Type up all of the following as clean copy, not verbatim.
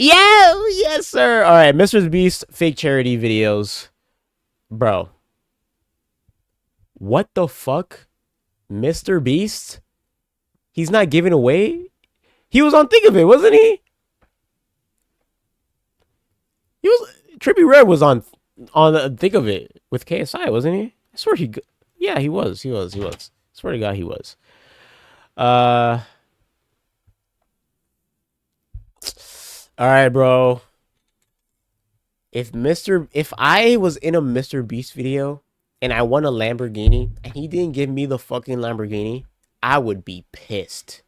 Yeah, yes, sir. All right, MrBeast fake charity videos. Bro. What the fuck? MrBeast? He's not giving away? He was on Think of It, wasn't he? He was Trippie Redd was on Think of It with KSI, wasn't he? I swear yeah, he was. I swear to God he was. All right, bro. If I was in a MrBeast video and I won a Lamborghini and he didn't give me the fucking Lamborghini, I would be pissed.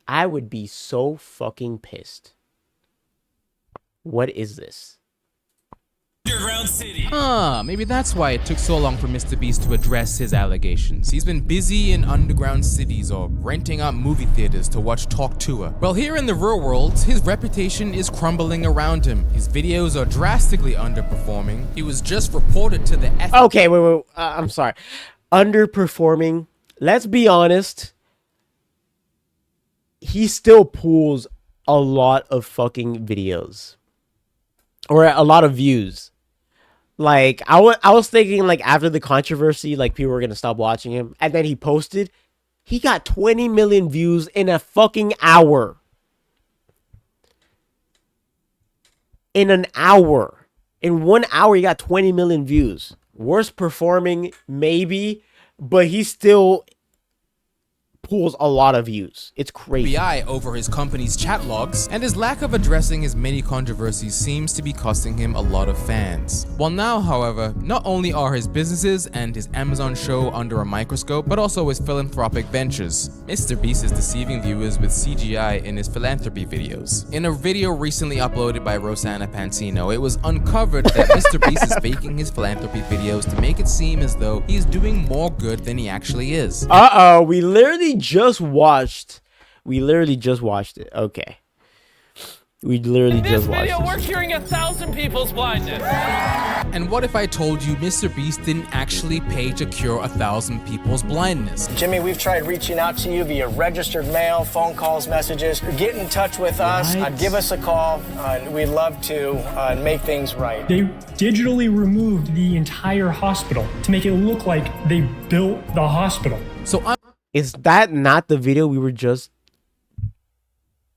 I would be so fucking pissed. What is this? Underground City. Maybe that's why it took so long for MrBeast to address his allegations. He's been busy in underground cities or renting out movie theaters to watch Talk Tour. Well, here in the real world, his reputation is crumbling around him. His videos are drastically underperforming. He was just reported to the Okay, wait. I'm sorry. Underperforming. Let's be honest. He still pulls a lot of fucking videos. Or a lot of views. Like, I was thinking, like, after the controversy, like, people were going to stop watching him. And then he posted. He got 20 million views in a fucking hour. In an hour. In 1 hour, he got 20 million views. Worst performing, maybe. But he still pulls a lot of views. It's crazy. FBI over his company's chat logs, and his lack of addressing his many controversies seems to be costing him a lot of fans. Well, now, however, not only are his businesses and his Amazon show under a microscope, but also his philanthropic ventures. MrBeast is deceiving viewers with CGI in his philanthropy videos. In a video recently uploaded by Rosanna Pansino, it was uncovered that MrBeast is faking his philanthropy videos to make it seem as though he's doing more good than he actually is. We literally just watched it. Okay. We literally just watched this video. We're curing 1,000 people's blindness. And what if I told you MrBeast didn't actually pay to cure 1,000 people's blindness? Jimmy, we've tried reaching out to you via registered mail, phone calls, messages. Get in touch with us. Give us a call. We'd love to make things right. They digitally removed the entire hospital to make it look like they built the hospital. So is that not the video we were just...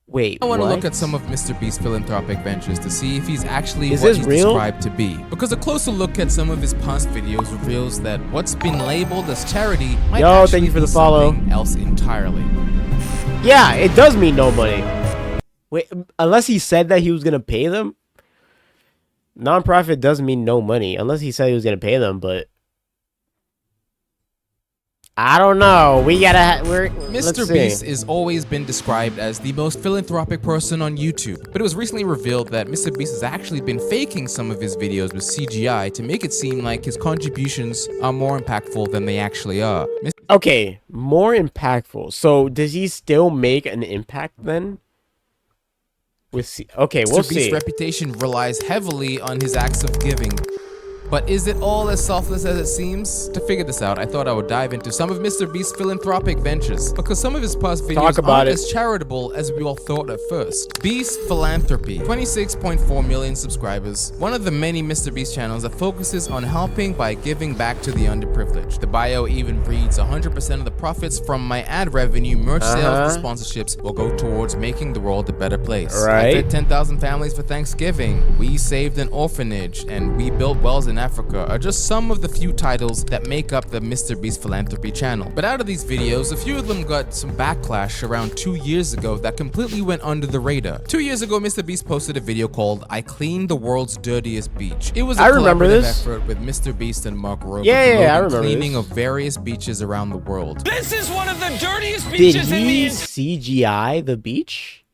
Wait, I want to look at some of MrBeast's philanthropic ventures to see if he's actually what he's real? described to be. Because a closer look at some of his past videos reveals that what's been labeled as charity might actually thank you for be the follow. something else entirely. Yeah, it does mean no money. Wait, unless he said that he was gonna pay them. Nonprofit does mean no money, unless he said he was gonna pay them, but I don't know. MrBeast has always been described as the most philanthropic person on YouTube, but it was recently revealed that MrBeast has actually been faking some of his videos with CGI to make it seem like his contributions are more impactful than they actually are. Okay, more impactful. So does he still make an impact then? Okay, we'll see. MrBeast's reputation relies heavily on his acts of giving. But is it all as selfless as it seems? To figure this out, I thought I would dive into some of MrBeast's philanthropic ventures, because some of his past videos aren't as charitable as we all thought at first. Beast Philanthropy, 26.4 million subscribers, one of the many MrBeast channels that focuses on helping by giving back to the underprivileged. The bio even reads 100% of the profits from my ad revenue, merch sales, and sponsorships will go towards making the world a better place. I fed 10,000 families for Thanksgiving, we saved an orphanage, and we built wells in Africa are just some of the few titles that make up the MrBeast Philanthropy channel. But out of these videos, a few of them got some backlash around 2 years ago that completely went under the radar. 2 years ago, MrBeast posted a video called "I Cleaned the World's Dirtiest Beach." It was a collaborative effort with MrBeast and Mark Rober, I remember cleaning of various beaches around the world. This is one of the dirtiest beaches in the CGI the beach?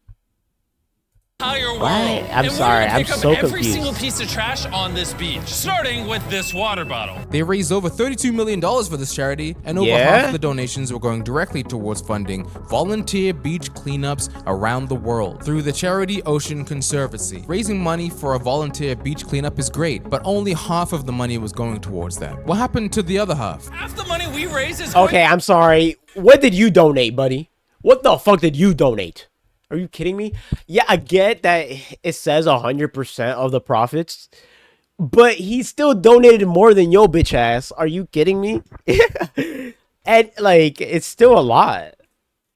entire world. I'm sorry, I'm so confused. Every single piece of trash on this beach, starting with this water bottle. They raised over $32 million for this charity, and over half of the donations were going directly towards funding volunteer beach cleanups around the world through the charity Ocean Conservancy. Raising money for a volunteer beach cleanup is great, but only half of the money was going towards that. What happened to the other half? Half the money we raise is okay, I'm sorry. What did you donate, buddy? What the fuck did you donate? Are you kidding me? Yeah, I get that it says 100% of the profits, but he still donated more than yo bitch ass. Are you kidding me? And like, it's still a lot.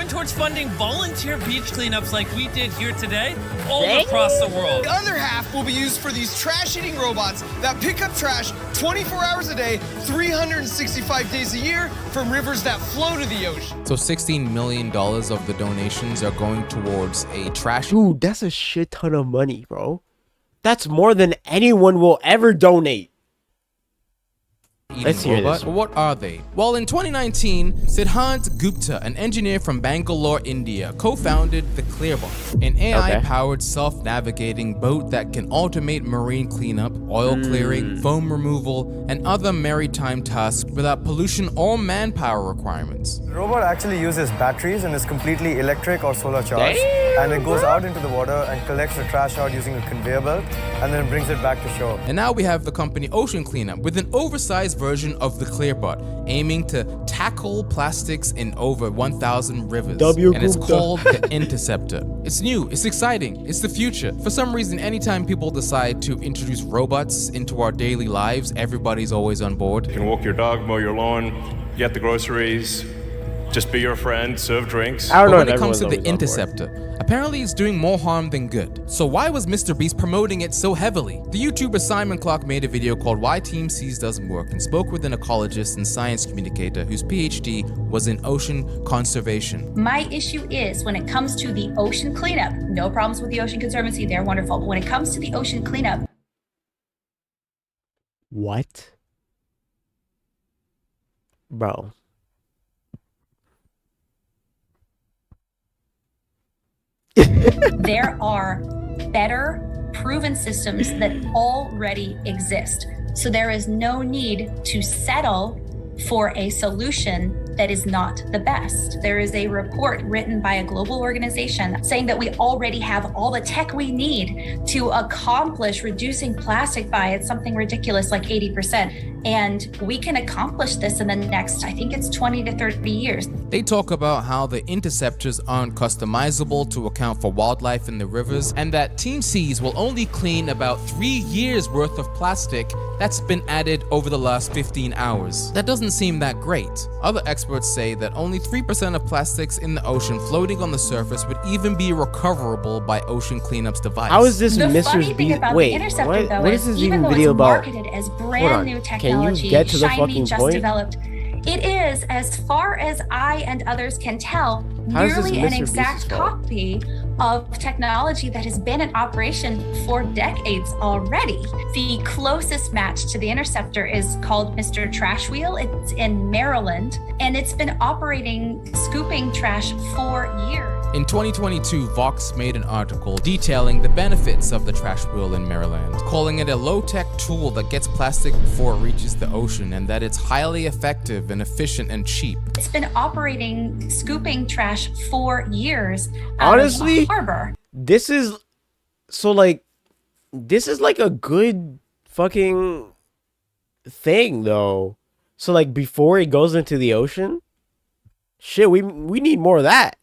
Towards funding volunteer beach cleanups like we did here today all across the world. The other half will be used for these trash-eating robots that pick up trash 24 hours a day, 365 days a year from rivers that flow to the ocean. So $16 million of the donations are going towards a trash. Dude, that's a shit ton of money, bro. That's more than anyone will ever donate. Let's hear robot. this. What are they? Well, in 2019, Siddhant Gupta, an engineer from Bangalore, India, co-founded the Clearbot, an AI-powered self-navigating boat that can automate marine cleanup, oil clearing, foam removal, and other maritime tasks without pollution or manpower requirements. The robot actually uses batteries and is completely electric or solar charged. And it goes out into the water and collects the trash out using a conveyor belt and then brings it back to shore. And now we have the company Ocean Cleanup with an oversized version of the Clearbot, aiming to tackle plastics in over 1,000 rivers. And it's called the Interceptor. It's new, it's exciting, it's the future. For some reason, anytime people decide to introduce robots into our daily lives, everybody's always on board. You can walk your dog, mow your lawn, get the groceries, just be your friend, serve drinks. I don't know when it comes to the Interceptor, apparently it's doing more harm than good. So why was MrBeast promoting it so heavily? The YouTuber Simon Clark made a video called Why Team Seas Doesn't Work and spoke with an ecologist and science communicator whose PhD was in ocean conservation. My issue is when it comes to the ocean cleanup, no problems with the Ocean Conservancy, they're wonderful. But when it comes to the ocean cleanup. What? Bro. There are better proven systems that already exist. So there is no need to settle for a solution that is not the best. There is a report written by a global organization saying that we already have all the tech we need to accomplish reducing plastic by something ridiculous like 80%. And we can accomplish this in the next, I think it's 20 to 30 years. They talk about how the interceptors aren't customizable to account for wildlife in the rivers, and that Team Seas will only clean about 3 years worth of plastic that's been added over the last 15 hours. That doesn't seem that great. Other experts say that only 3% of plastics in the ocean floating on the surface would even be recoverable by Ocean Cleanup's device. How is this The Mr. funny thing Beast? about Wait, the Interceptor, what, though, what is is this even even though video it's about? marketed as brand new technology, get to the shiny, fucking just point? developed, it is, as far as I and others can tell, How is this nearly an Mr. exact Beast's fault? copy of technology that has been in operation for decades already. The closest match to the Interceptor is called Mr. Trash Wheel. It's in Maryland, and it's been operating, scooping trash for years. In 2022, Vox made an article detailing the benefits of the trash wheel in Maryland, calling it a low-tech tool that gets plastic before it reaches the ocean, and that it's highly effective and efficient and cheap. It's been operating, scooping trash for years out Honestly, of a harbor. This is so like a good fucking thing though. So like before it goes into the ocean, shit, we need more of that.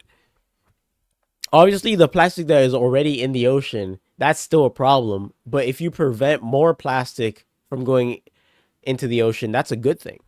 Obviously, the plastic that is already in the ocean, that's still a problem. But if you prevent more plastic from going into the ocean, that's a good thing.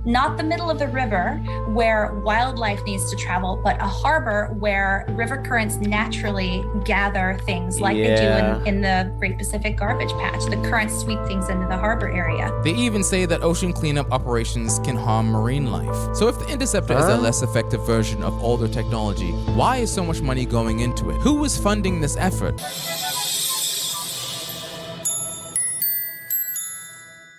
Not the middle of the river where wildlife needs to travel, but a harbor where river currents naturally gather things like they do in the Great Pacific Garbage Patch. The currents sweep things into the harbor area. They even say that ocean cleanup operations can harm marine life. So if the Interceptor is a less effective version of older technology, why is so much money going into it? Who is funding this effort?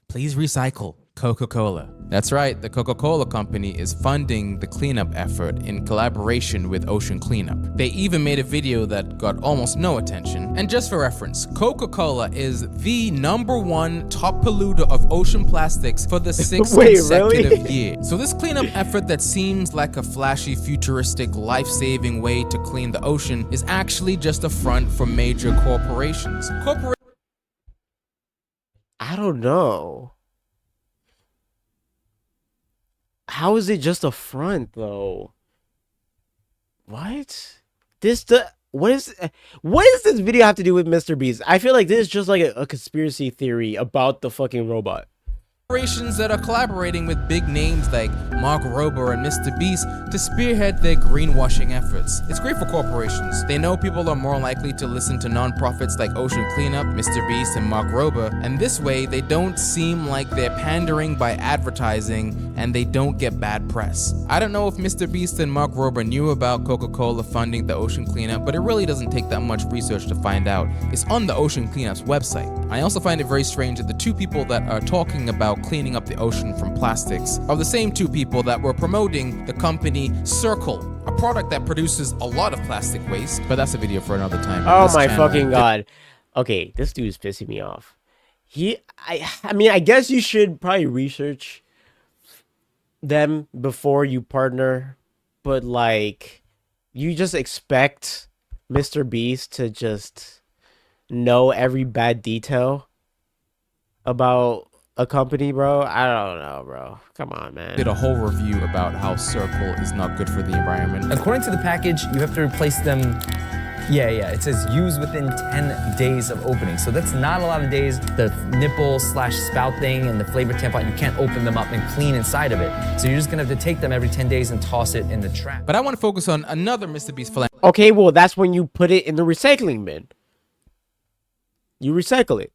Please recycle. Coca-Cola. That's right, the Coca-Cola company is funding the cleanup effort in collaboration with Ocean Cleanup. They even made a video that got almost no attention. And just for reference, Coca-Cola is the #1 top polluter of ocean plastics for the 6th consecutive year. So this cleanup effort that seems like a flashy, futuristic, life-saving way to clean the ocean is actually just a front for major corporations. I don't know. How is it just a front though? What? what does this video have to do with Mr. Beast? I feel like this is just like a conspiracy theory about the fucking robot. Corporations that are collaborating with big names like Mark Rober and Mr. Beast to spearhead their greenwashing efforts. It's great for corporations. They know people are more likely to listen to non-profits like Ocean Cleanup, Mr. Beast, and Mark Rober, and this way they don't seem like they're pandering by advertising and they don't get bad press. I don't know if Mr. Beast and Mark Rober knew about Coca-Cola funding the Ocean Cleanup, but it really doesn't take that much research to find out. It's on the Ocean Cleanup's website. I also find it very strange that the two people that are talking about cleaning up the ocean from plastics are the same two people that were promoting the company Circle, a product that produces a lot of plastic waste, but that's a video for another time. Oh my fucking god. Okay, this dude is pissing me off. I mean, I guess you should probably research them before you partner, but like, you just expect Mr. Beast to just know every bad detail about a company, bro? I don't know, bro. Come on, man. Did a whole review about how Circle is not good for the environment. According to the package, you have to replace them. Yeah, it says use within 10 days of opening. So that's not a lot of days. The nipple/spout thing and the flavor tampon, you can't open them up and clean inside of it. So you're just gonna have to take them every 10 days and toss it in the trash. But I want to focus on another Mr. Beast philanthropy. Okay, well, that's when you put it in the recycling bin. You recycle it.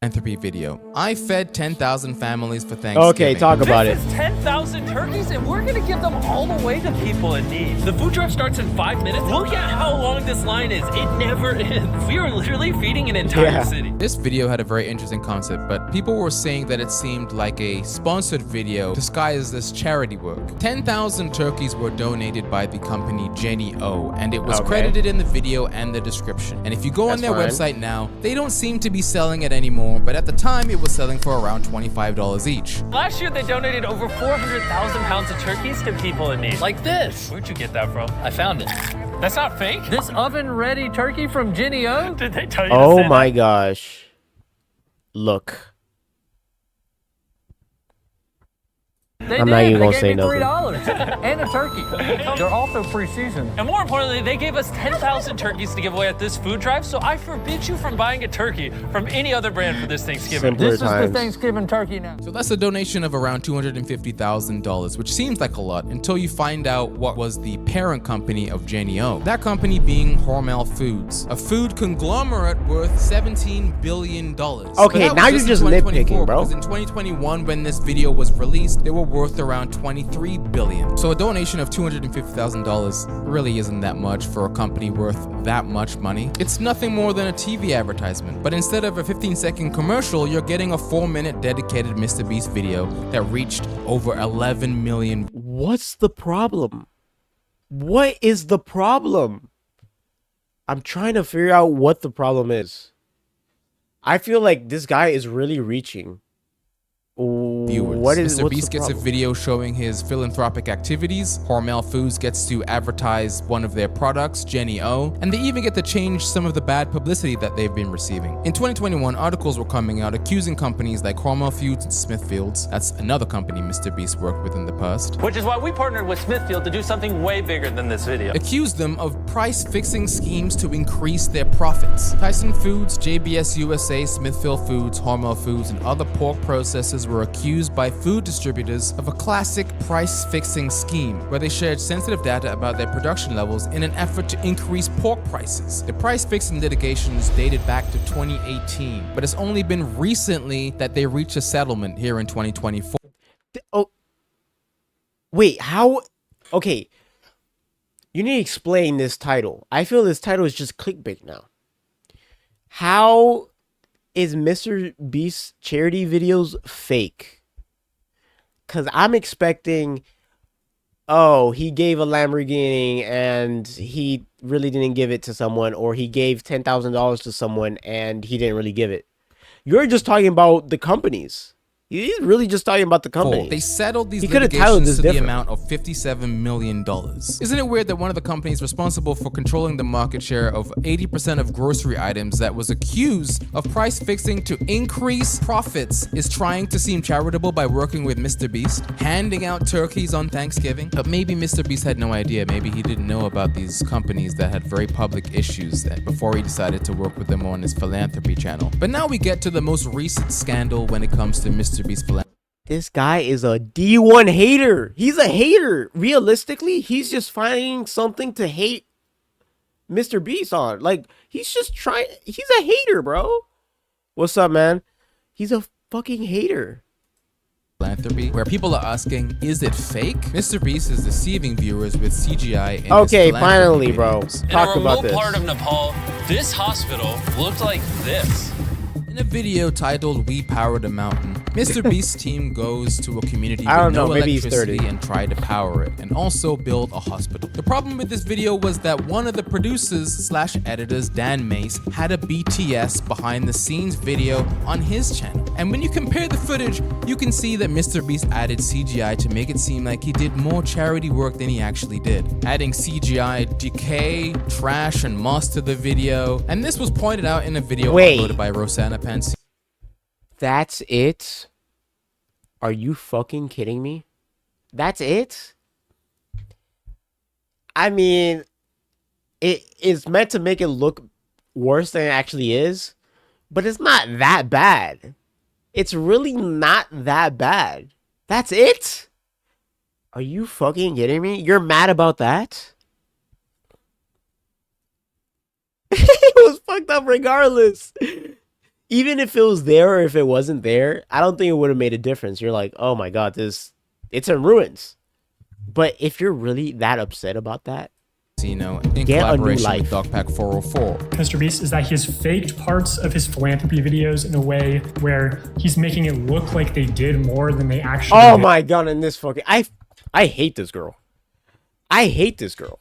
Video. I fed 10,000 families for Thanksgiving. Okay, talk about it. This is 10,000 turkeys, and we're gonna give them all away to people in need. The food drive starts in 5 minutes. Look at how long this line is. It never ends. We are literally feeding an entire city. This video had a very interesting concept, but people were saying that it seemed like a sponsored video disguised as charity work. 10,000 turkeys were donated by the company Jenny O, and it was credited in the video and the description. And if you go on their website now, they don't seem to be selling it anymore, but at the time it was selling for around $25 each. Last year they donated over 400,000 pounds of turkeys to people in need. Like this. Where'd you get that from? I found it. That's not fake? This oven-ready turkey from Jenny O? Did they tell you to say Oh my gosh. Look. I'm not even gonna say nothing. $3 and a turkey. They're also pre-seasoned. And more importantly, they gave us 10,000 turkeys to give away at this food drive, so I forbid you from buying a turkey from any other brand for this Thanksgiving. This is the Thanksgiving turkey now. So that's a donation of around $250,000, which seems like a lot until you find out what was the parent company of Jenny O. That company being Hormel Foods, a food conglomerate worth $17 billion. Okay, now you're just nitpicking, bro. Because in 2021, when this video was released, they were worth around $23 billion. So a donation of $250,000 really isn't that much for a company worth that much money. It's nothing more than a TV advertisement, but instead of a 15-second commercial, you're getting a 4-minute dedicated Mr. Beast video that reached over 11 million. What's the problem? What is the problem? I'm trying to figure out what the problem is. I feel like this guy is really reaching. Viewers. Mr. Beast gets a video showing his philanthropic activities. Hormel Foods gets to advertise one of their products, Jenny O, and they even get to change some of the bad publicity that they've been receiving. In 2021, articles were coming out accusing companies like Hormel Foods and Smithfield's, that's another company Mr. Beast worked with in the past, Which is why we partnered with Smithfield to do something way bigger than this video. accused them of price-fixing schemes to increase their profits. Tyson Foods, JBS USA, Smithfield Foods, Hormel Foods, and other pork processors were accused by food distributors of a classic price-fixing scheme where they shared sensitive data about their production levels in an effort to increase pork prices. The price-fixing litigations dated back to 2018, but it's only been recently that they reached a settlement here in 2024. Oh, wait, how? Okay, you need to explain this title. I feel this title is just clickbait now. How is Mr. Beast's charity videos fake? Because I'm expecting, oh, he gave a Lamborghini and he really didn't give it to someone, or he gave $10,000 to someone and he didn't really give it. You're just talking about the companies. He's really just talking about the company. They settled these he could have titled litigations this to the different. amount of $57 million. Isn't it weird that one of the companies responsible for controlling the market share of 80% of grocery items that was accused of price fixing to increase profits is trying to seem charitable by working with MrBeast, handing out turkeys on Thanksgiving? But maybe MrBeast had no idea. Maybe he didn't know about these companies that had very public issues that before he decided to work with them on his philanthropy channel. But now we get to the most recent scandal when it comes to MrBeast philanthropy. This guy is a D1 hater. He's a hater. Realistically, he's just finding something to hate MrBeast on. Like, he's just trying. He's a hater, bro. What's up, man? He's a fucking hater. Philanthropy, where people are asking, is it fake? MrBeast is deceiving viewers with CGI. In Okay, finally, bro. Talk about this. In a remote part of Nepal, this hospital looked like this. In a video titled "We Powered a Mountain," MrBeast's team goes to a community I don't with no know, maybe he's electricity 30. and try to power it, and also build a hospital. The problem with this video was that one of the producers/editors, Dan Mace, had a BTS behind the scenes video on his channel. And when you compare the footage, you can see that MrBeast added CGI to make it seem like he did more charity work than he actually did, adding CGI decay, trash, and moss to the video. And this was pointed out in a video uploaded by Rosanna Pansy. That's it? Are you fucking kidding me? That's it? I mean, it is meant to make it look worse than it actually is, but it's not that bad. It's really not that bad. That's it? Are you fucking kidding me? You're mad about that? It was fucked up regardless. Even if it was there or if it wasn't there, I don't think it would have made a difference. You're like, oh my god, it's in ruins. But if you're really that upset about that, in collaboration with Dogpack 404. MrBeast is that he has faked parts of his philanthropy videos in a way where he's making it look like they did more than they actually did. Oh my god, and this fucking I hate this girl. I hate this girl.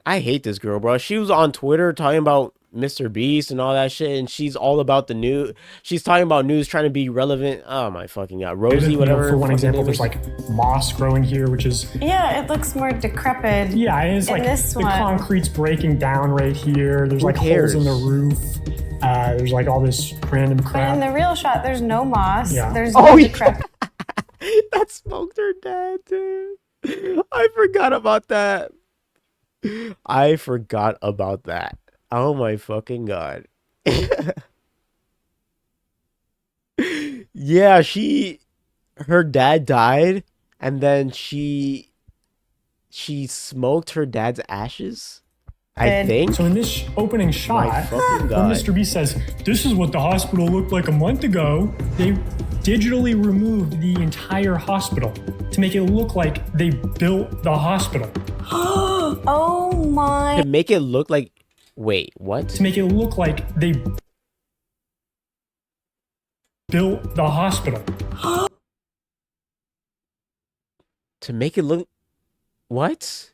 I hate this girl, bro. She was on Twitter talking about MrBeast and all that shit, and she's all about the news. She's talking about news, trying to be relevant. Oh my fucking god, Rosie, whatever. For one example, there's like moss growing here, which is it looks more decrepit. Yeah, and it's like the concrete's breaking down right here. There's like holes in the roof. There's like all this random crap. But in the real shot, there's no moss. Yeah. There's no decrepit. That smoked her dad, dude. I forgot about that. I forgot about that. Oh my fucking god. Yeah, her dad died, and then she smoked her dad's ashes, I think. So in this opening shot, when MrBeast says, this is what the hospital looked like a month ago, they digitally removed the entire hospital to make it look like they built the hospital. Oh my. To make it look like, wait, what? To make it look like they built the hospital. To make it look, what?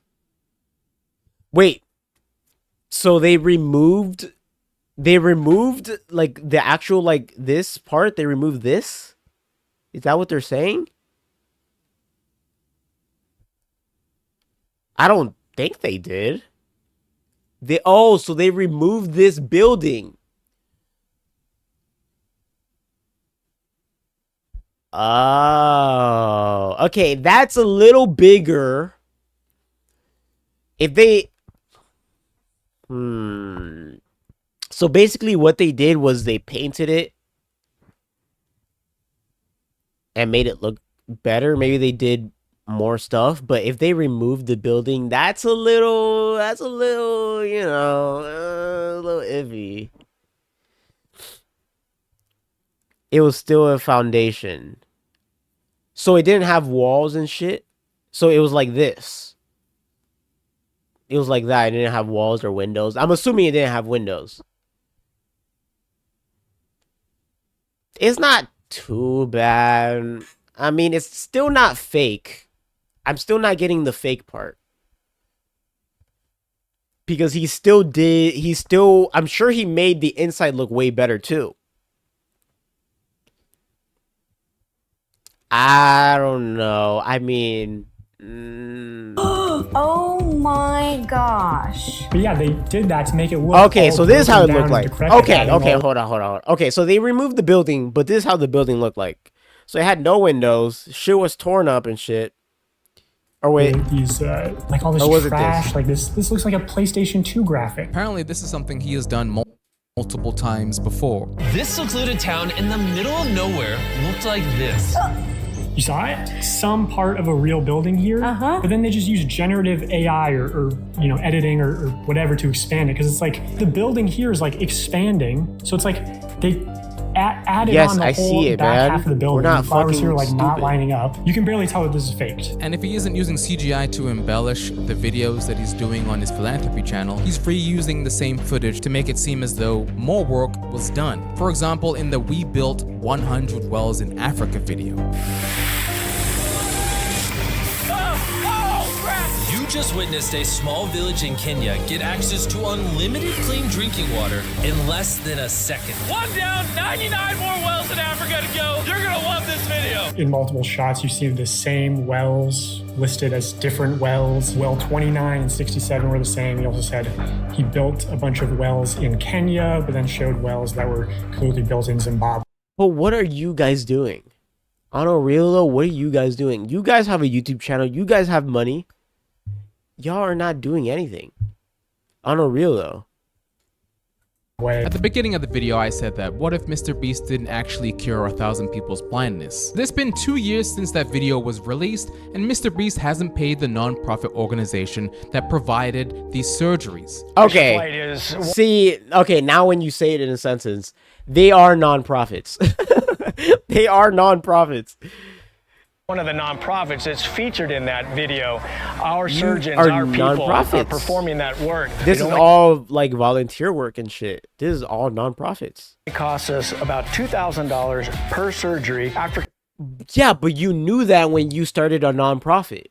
Wait, so they removed like the actual, like this part, they removed this? Is that what they're saying? I don't think they did. So they removed this building. Oh, okay, that's a little bigger. If they So basically what they did was they painted it and made it look better. Maybe they did more stuff, but if they removed the building, that's a little, you know, a little iffy. It was still a foundation. So it didn't have walls and shit. So it was like this. It was like that. It didn't have walls or windows. I'm assuming it didn't have windows. It's not too bad. I mean, it's still not fake. I'm still not getting the fake part. Because I'm sure he made the inside look way better too. I don't know. I mean, Oh my gosh. But yeah, they did that to make it look. okay, so this is how it looked like. Okay, okay, hold on. Okay, so they removed the building, but this is how the building looked like. So it had no windows. Shit was torn up and shit. Or wait, these like all this trash. Like this looks like a PlayStation 2 graphic. Apparently, this is something he has done multiple times before. This secluded town in the middle of nowhere looked like this. You saw it? Some part of a real building here, but then they just use generative AI or you know, editing or whatever to expand it, because it's like the building here is like expanding, so it's like they added on the whole back half of the building. We're not the flowers fucking here like stupid. not lining up. You can barely tell that this is faked. And if he isn't using CGI to embellish the videos that he's doing on his philanthropy channel, he's reusing the same footage to make it seem as though more work was done. For example, in the We Built 100 Wells in Africa video. You just witnessed a small village in Kenya get access to unlimited clean drinking water in less than a second. One down, 99 more wells in Africa to go. You're gonna love this video. In multiple shots, you see the same wells listed as different wells. Well 29 and 67 were the same. He also said he built a bunch of wells in Kenya, but then showed wells that were clearly built in Zimbabwe. but what are you guys doing? On a real though, what are you guys doing? You guys have a YouTube channel. You guys have money. Y'all are not doing anything. On a real though. At the beginning of the video, I said that what if MrBeast didn't actually cure 1,000 people's blindness? There's been 2 years since that video was released, and MrBeast hasn't paid the non-profit organization that provided these surgeries. Okay. See, okay, now when you say it in a sentence, they are non-profits. They are non-profits. One of the nonprofits that's featured in that video. Our surgeons, are our people are non-profits. performing that work. This is all like volunteer work and shit. This is all non-profits. It costs us about $2,000 per surgery after Yeah, but you knew that when you started a non-profit.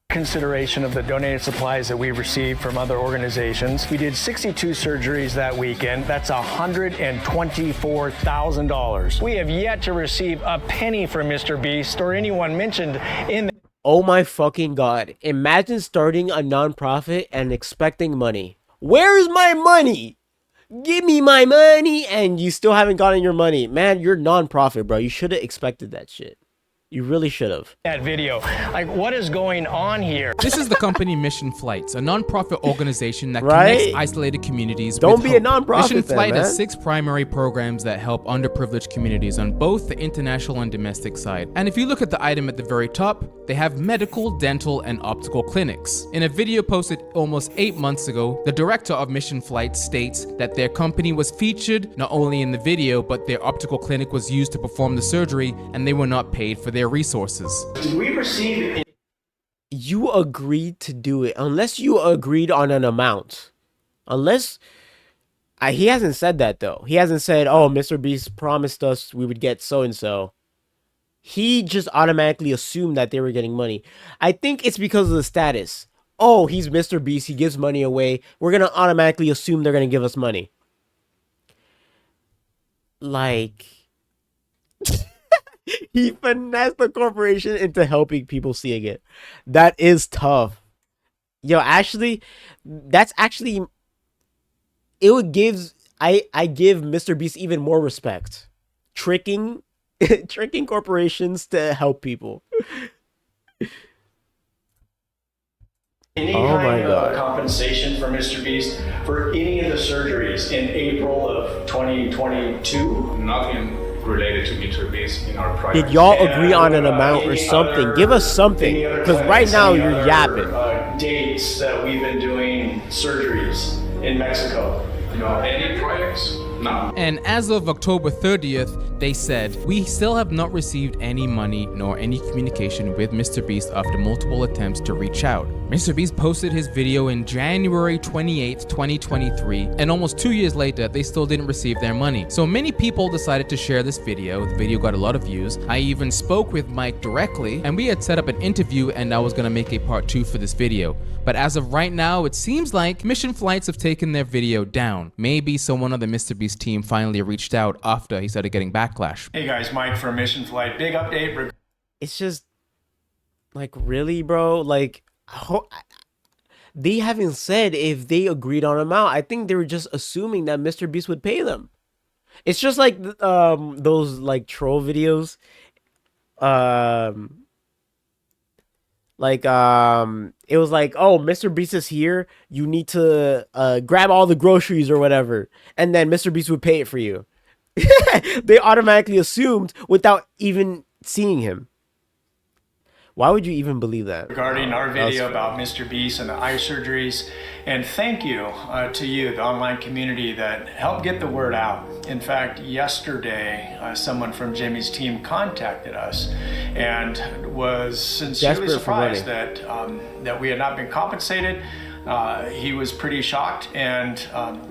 consideration of the donated supplies that we've received from other organizations. We did 62 surgeries that weekend. That's $124,000. We have yet to receive a penny from MrBeast or anyone mentioned in the Oh my fucking god. Imagine starting a non-profit and expecting money. Where's my money? Give me my money, and you still haven't gotten your money. Man, you're non-profit, bro. You should have expected that shit. You really should have. that video. Like, what is going on here? This is the company Mission Flights, a non-profit organization that Right? connects isolated communities Don't with be a hope. non-profit Mission then, Flight man. has 6 primary programs that help underprivileged communities on both the international and domestic side. And if you look at the item at the very top, they have medical, dental, and optical clinics. In a video posted almost 8 months ago, the director of Mission Flight states that their company was featured not only in the video, but their optical clinic was used to perform the surgery, and they were not paid for their resources. Did we receive You agreed to do it unless you agreed on an amount. Unless he hasn't said that though. He hasn't said, "Oh, MrBeast promised us we would get so and so." He just automatically assumed that they were getting money. I think it's because of the status. Oh, he's MrBeast. He gives money away. We're gonna automatically assume they're gonna give us money. Like. He finessed the corporation into helping people seeing it. That is tough. Yo, actually, that's actually, it would give, I give MrBeast even more respect. Tricking corporations to help people. any Oh my kind God. of compensation for MrBeast for any of the surgeries in April of 2022? Nothing related to MrBeast in our private. Did y'all agree on an amount or something? Give us something. Because right now you're yapping. Dates that we've been doing surgeries in Mexico. Any projects? No. And as of October 30th, they said, "We still have not received any money nor any communication with MrBeast after multiple attempts to reach out." MrBeast posted his video in January 28th, 2023, and almost 2 years later, they still didn't receive their money. So many people decided to share this video. The video got a lot of views. I even spoke with Mike directly, and we had set up an interview, and I was gonna make a part 2 for this video. But as of right now, it seems like Mission Flights have taken their video down. Maybe someone on the MrBeast team finally reached out after he started getting backlash. Hey guys, Mike from Mission Flight. Big update. it's just like, really, bro? Like, they haven't said if they agreed on amount. I think they were just assuming that MrBeast would pay them. It's just like those like troll videos. It was like, oh, MrBeast is here, you need to grab all the groceries or whatever, and then MrBeast would pay it for you. They automatically assumed without even seeing him. Why would you even believe that? Regarding our video about MrBeast and the eye surgeries, and thank you to you, the online community that helped get the word out. In fact, yesterday, someone from Jimmy's team contacted us and was sincerely surprised that that we had not been compensated. He was pretty shocked and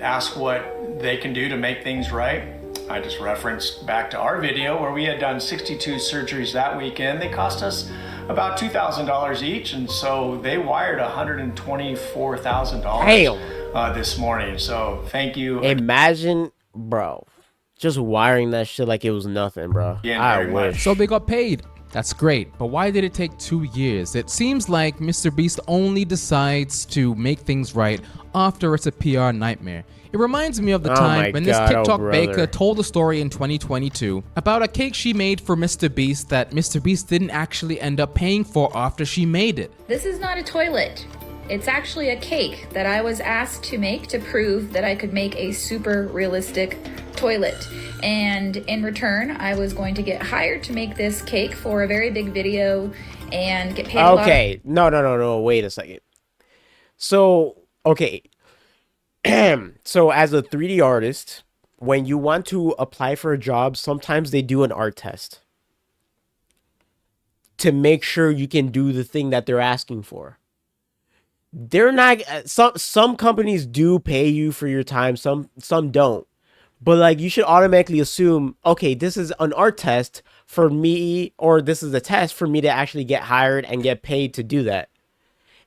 asked what they can do to make things right. I just referenced back to our video where we had done 62 surgeries that weekend. They cost us about $2,000 each, and so they wired $124,000 this morning. So thank you. Imagine, bro, just wiring that shit like it was nothing, bro. I wish. So they got paid. That's great, but why did it take 2 years? It seems like MrBeast only decides to make things right after it's a PR nightmare. It reminds me of the time when this TikTok baker told a story in 2022 about a cake she made for MrBeast that MrBeast didn't actually end up paying for after she made it. This is not a toilet. It's actually a cake that I was asked to make to prove that I could make a super realistic toilet. And in return, I was going to get hired to make this cake for a very big video and get paid a lot. Okay, no, wait a second. So, okay. So as a 3D artist, when you want to apply for a job, sometimes they do an art test to make sure you can do the thing that they're asking for. They're not, some companies do pay you for your time, some don't. But like, you should automatically assume, okay, this is an art test for me, or this is a test for me to actually get hired and get paid to do that.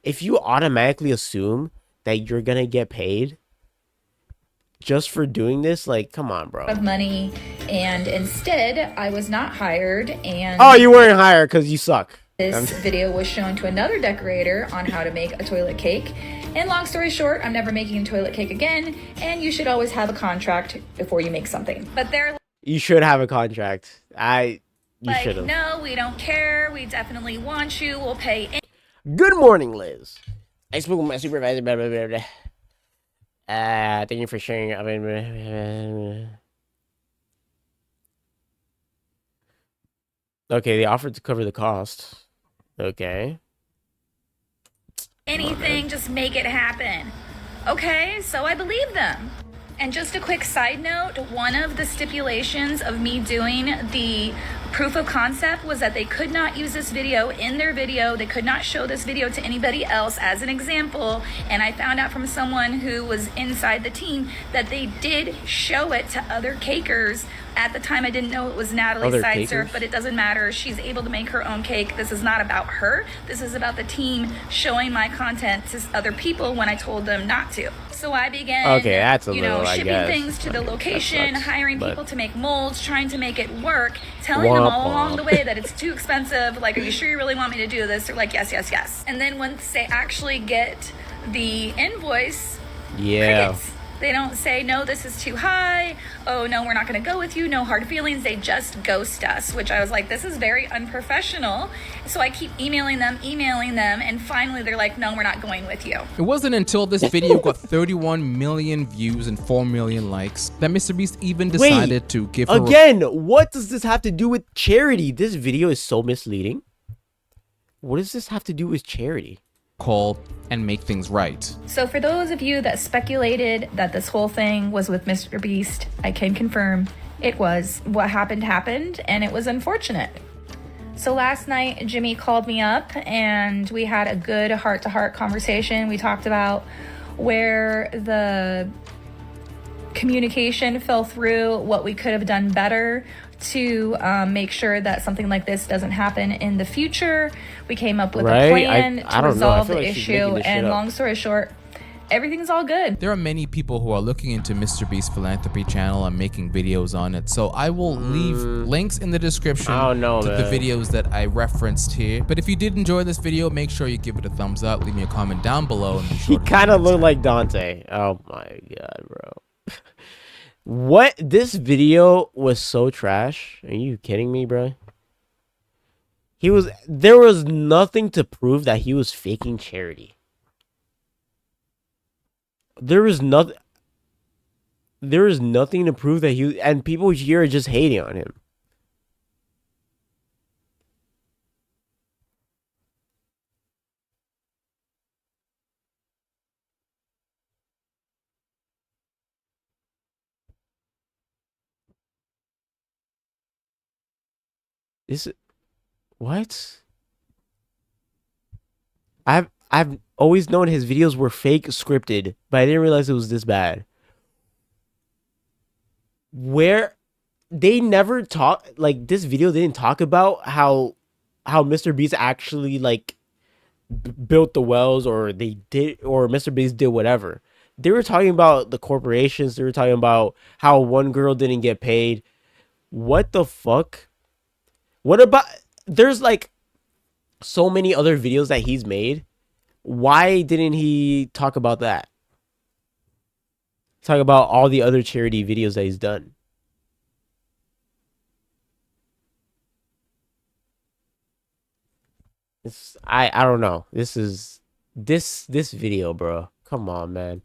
If you automatically assume that you're gonna get paid just for doing this, like, come on, bro. Of money, and instead I was not hired, and oh, you weren't hired because you suck. This video was shown to another decorator on how to make a toilet cake. And long story short, I'm never making a toilet cake again, and you should always have a contract before you make something. But they're you should have a contract. You like, should have. no, we don't care. We definitely want you. We'll pay. Good morning, Liz. I spoke with my supervisor. Blah, blah, blah, blah. Thank you for sharing. Okay, they offered to cover the cost. Okay. Anything, just make it happen. Okay, so I believe them. And just a quick side note, one of the stipulations of me doing the proof of concept was that they could not use this video in their video. They could not show this video to anybody else as an example. And I found out from someone who was inside the team that they did show it to other cakers. At the time, I didn't know it was Natalie Sidesurf, but it doesn't matter. She's able to make her own cake. This is not about her. This is about the team showing my content to other people when I told them not to. So I began, shipping things to the location, hiring people to make molds, trying to make it work, telling them all along the way that it's too expensive. Like, are you sure you really want me to do this? They're like, yes, yes, yes. And then once they actually get the invoice, crickets. They don't say, no, this is too high. Oh, no, we're not going to go with you. No hard feelings. They just ghost us, which I was like, this is very unprofessional. So I keep emailing them. And finally, they're like, no, we're not going with you. It wasn't until this video got 31 million views and 4 million likes that MrBeast even decided to give her again, what does this have to do with charity? This video is so misleading. What does this have to do with charity? Call and make things right. So for those of you that speculated that this whole thing was with MrBeast, I can confirm it was. What happened, and it was unfortunate. So last night, Jimmy called me up and we had a good heart-to-heart conversation. We talked about where the communication fell through, what we could have done better to make sure that something like this doesn't happen in the future. We came up with a plan to resolve the issue, and long story short, everything's all good. There are many people who are looking into MrBeast's philanthropy channel and making videos on it, so I will leave links in the description to the videos that I referenced here. But if you did enjoy this video, make sure you give it a thumbs up, leave me a comment down below, and be sure he kind of looked like Dante. Oh my god, bro. What? This video was so trash. Are you kidding me, bro? There was nothing to prove that he was faking charity. There is nothing to prove that and people here are just hating on him. What? I've always known his videos were fake scripted, but I didn't realize it was this bad. Where they never talk, like, this video didn't talk about how MrBeast actually like built the wells, or they did, or MrBeast did whatever. They were talking about the corporations. They were talking about how one girl didn't get paid. What the fuck? What about, there's like so many other videos that he's made. Why didn't he talk about that? Talk about all the other charity videos that he's done. I don't know. This video, bro. Come on, man.